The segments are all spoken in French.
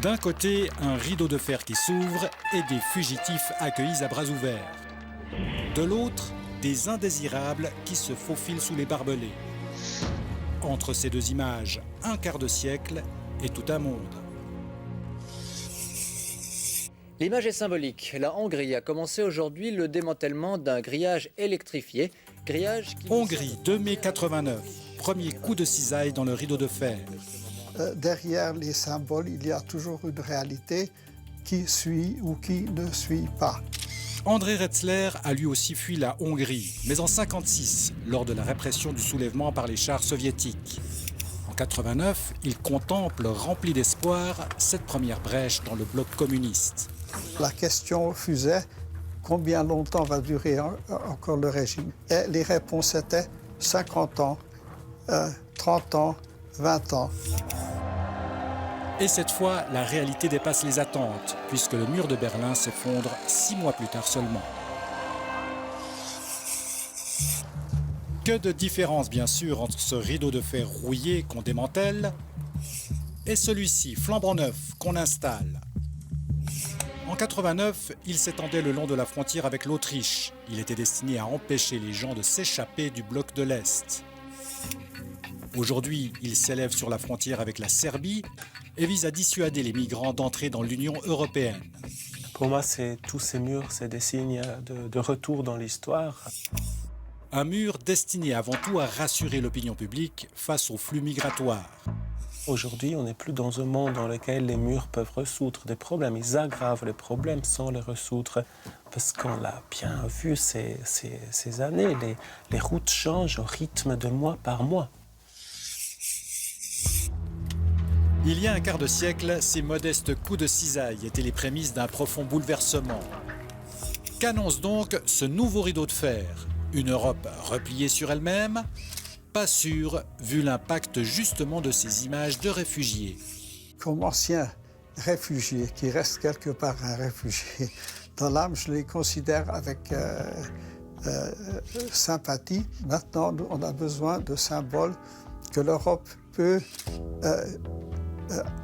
D'un côté, un rideau de fer qui s'ouvre et des fugitifs accueillis à bras ouverts. De l'autre, des indésirables qui se faufilent sous les barbelés. Entre ces deux images, un quart de siècle et tout un monde. L'image est symbolique. La Hongrie a commencé aujourd'hui le démantèlement d'un grillage électrifié. Hongrie, 2 mai 89. Premier coup de cisaille dans le rideau de fer. Derrière les symboles, il y a toujours une réalité qui suit ou qui ne suit pas. André Retzler a lui aussi fui la Hongrie, mais en 1956, lors de la répression du soulèvement par les chars soviétiques. En 1989, il contemple, rempli d'espoir, cette première brèche dans le bloc communiste. La question fusait combien longtemps va durer encore le régime? Et les réponses étaient 50 ans, 30 ans, 20 ans. Et cette fois, la réalité dépasse les attentes, puisque le mur de Berlin s'effondre 6 mois plus tard seulement. Que de différence, bien sûr, entre ce rideau de fer rouillé qu'on démantèle et celui-ci, flambant neuf, qu'on installe. En 89, il s'étendait le long de la frontière avec l'Autriche. Il était destiné à empêcher les gens de s'échapper du bloc de l'Est. Aujourd'hui, il s'élève sur la frontière avec la Serbie et vise à dissuader les migrants d'entrer dans l'Union européenne. Pour moi, tous ces murs, c'est des signes de retour dans l'histoire. Un mur destiné avant tout à rassurer l'opinion publique face aux flux migratoires. Aujourd'hui, on n'est plus dans un monde dans lequel les murs peuvent résoudre des problèmes. Ils aggravent les problèmes sans les résoudre. Parce qu'on l'a bien vu ces années, les routes changent au rythme de mois par mois. Il y a un quart de siècle, ces modestes coups de cisaille étaient les prémices d'un profond bouleversement. Qu'annonce donc ce nouveau rideau de fer? Une Europe repliée sur elle-même? Pas sûr, vu l'impact justement de ces images de réfugiés. Comme ancien réfugié, qui reste quelque part un réfugié, dans l'âme, je les considère avec sympathie. Maintenant, on a besoin de symboles que l'Europe peut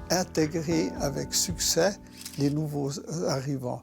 intégrer avec succès les nouveaux arrivants.